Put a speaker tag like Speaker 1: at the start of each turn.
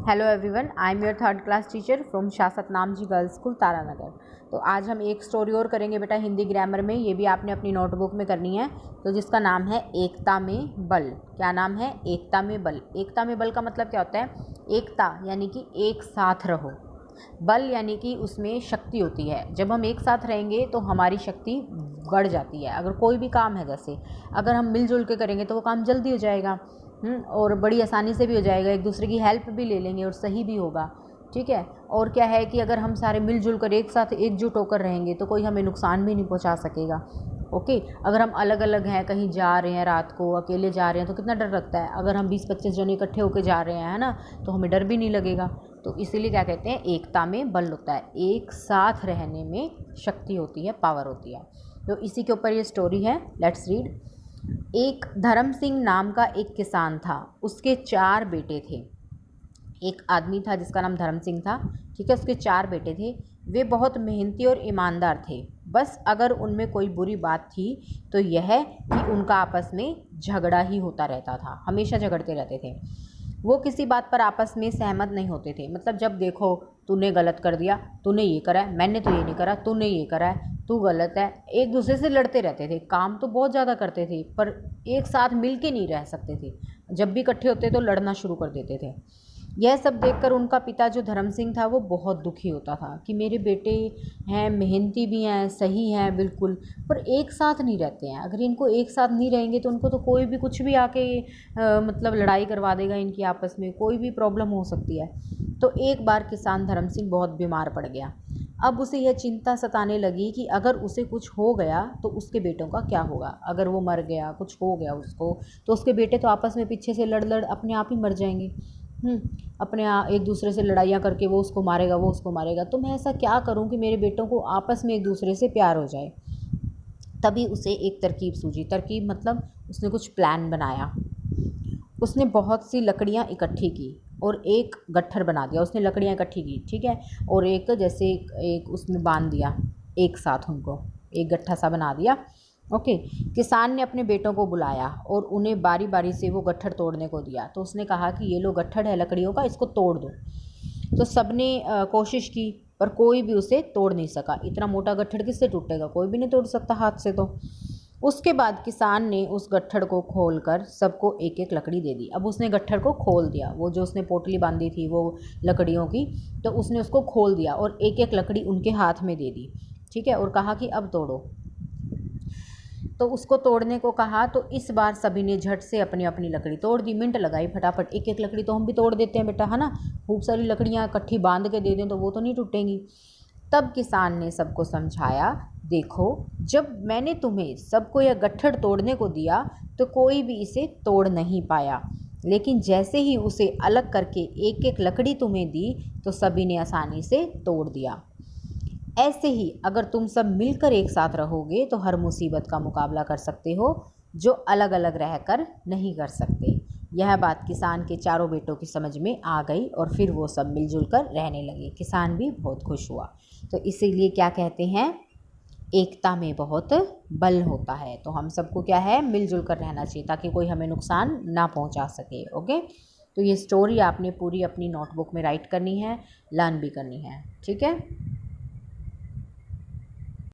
Speaker 1: Hello everyone, I am your third class teacher from शासतनाम जी girls school Taranagar. तो आज हम एक स्टोरी और करेंगे बेटा हिंदी ग्रामर में। ये भी आपने अपनी नोटबुक में करनी है, तो जिसका नाम है एकता में बल। क्या नाम है? एकता में बल। एकता में बल का मतलब क्या होता है? एकता यानी कि एक साथ रहो, बल यानी कि उसमें शक्ति होती है। जब हम एक साथ रहेंगे तो हमारी शक्ति बढ़ जाती है। अगर कोई भी काम है, जैसे अगर हम मिलजुल के करेंगे तो वो काम जल्दी हो जाएगा और बड़ी आसानी से भी हो जाएगा। एक दूसरे की हेल्प भी ले लेंगे और सही भी होगा। ठीक है। और क्या है कि अगर हम सारे मिलजुल कर एक साथ एकजुट होकर रहेंगे तो कोई हमें नुकसान भी नहीं पहुंचा सकेगा। ओके। अगर हम अलग अलग हैं, कहीं जा रहे हैं, रात को अकेले जा रहे हैं तो कितना डर लगता है। अगर हम 20-25 जने इकट्ठे होकर जा रहे हैं, है ना, तो हमें डर भी नहीं लगेगा। तो इसीलिए क्या कहते हैं, एकता में बल होता है। एक साथ रहने में शक्ति होती है, पावर होती है। तो इसी के ऊपर ये स्टोरी है। Let's read. एक धर्म सिंह नाम का एक किसान था। उसके 4 बेटे थे। एक आदमी था जिसका नाम धर्म सिंह था। ठीक है। उसके 4 बेटे थे। वे बहुत मेहनती और ईमानदार थे। बस अगर उनमें कोई बुरी बात थी तो यह कि उनका आपस में झगड़ा ही होता रहता था। हमेशा झगड़ते रहते थे। वो किसी बात पर आपस में सहमत नहीं होते थे। मतलब जब देखो, तूने गलत कर दिया, तूने ये करा है, मैंने तो ये नहीं करा, तूने ये करा है, तू गलत है। एक दूसरे से लड़ते रहते थे। काम तो बहुत ज़्यादा करते थे पर एक साथ मिल के नहीं रह सकते थे। जब भी इकट्ठे होते तो लड़ना शुरू कर देते थे। यह सब देखकर उनका पिता जो धर्म सिंह था वो बहुत दुखी होता था कि मेरे बेटे हैं, मेहनती भी हैं, सही हैं बिल्कुल, पर एक साथ नहीं रहते हैं। अगर इनको एक साथ नहीं रहेंगे तो उनको तो कोई भी कुछ भी आके मतलब लड़ाई करवा देगा। इनकी आपस में कोई भी प्रॉब्लम हो सकती है। तो एक बार किसान धर्म सिंह बहुत बीमार पड़ गया। अब उसे यह चिंता सताने लगी कि अगर उसे कुछ हो गया तो उसके बेटों का क्या होगा। अगर वो मर गया, कुछ हो गया उसको, तो उसके बेटे तो आपस में पीछे से लड़ लड़ अपने आप ही मर जाएंगे। अपने एक दूसरे से लड़ाइयाँ करके वो उसको मारेगा, वो उसको मारेगा। तो मैं ऐसा क्या करूं कि मेरे बेटों को आपस में एक दूसरे से प्यार हो जाए। तभी उसे एक तरकीब सूझी। तरकीब मतलब उसने कुछ प्लान बनाया। उसने बहुत सी लकड़ियाँ इकट्ठी की और एक गट्ठर बना दिया। उसने लकड़ियाँ इकट्ठी की, ठीक है, और एक जैसे एक उसमें बांध दिया, एक साथ उनको एक गट्ठा सा बना दिया। ओके। किसान ने अपने बेटों को बुलाया और उन्हें बारी बारी से वो गट्ठर तोड़ने को दिया। तो उसने कहा कि ये लो गट्ठर है लकड़ियों का, इसको तोड़ दो। तो सबने कोशिश की पर कोई भी उसे तोड़ नहीं सका। इतना मोटा गट्ठर किससे टूटेगा? कोई भी नहीं तोड़ सकता हाथ से। तो उसके बाद किसान ने उस गट्ठर को खोलकर सबको एक एक लकड़ी दे दी। अब उसने गट्ठर को खोल दिया, वो जो उसने पोटली बांधी थी वो लकड़ियों की, तो उसने उसको खोल दिया और एक एक लकड़ी उनके हाथ में दे दी। ठीक है। और कहा कि अब तोड़ो। तो उसको तोड़ने को कहा तो इस बार सभी ने झट से अपनी अपनी लकड़ी तोड़ दी। मिनट लगाई फटाफट। एक एक लकड़ी तो हम भी तोड़ देते हैं बेटा, है ना। खूब सारी लकड़ियाँ इकट्ठी बांध के दे दें तो वो तो नहीं टूटेंगी। तब किसान ने सबको समझाया, देखो, जब मैंने तुम्हें सबको यह गट्ठर तोड़ने को दिया तो कोई भी इसे तोड़ नहीं पाया, लेकिन जैसे ही उसे अलग करके एक एक लकड़ी तुम्हें दी तो सभी ने आसानी से तोड़ दिया। ऐसे ही अगर तुम सब मिलकर एक साथ रहोगे तो हर मुसीबत का मुकाबला कर सकते हो, जो अलग अलग रहकर नहीं कर सकते। यह बात किसान के 4 बेटों की समझ में आ गई और फिर वो सब मिलजुल कर रहने लगे। किसान भी बहुत खुश हुआ। तो इसीलिए क्या कहते हैं, एकता में बहुत बल होता है। तो हम सबको क्या है, मिलजुल कर रहना चाहिए ताकि कोई हमें नुकसान ना पहुंचा सके। ओके। तो ये स्टोरी आपने पूरी अपनी नोटबुक में राइट करनी है, लर्न भी करनी है। ठीक है।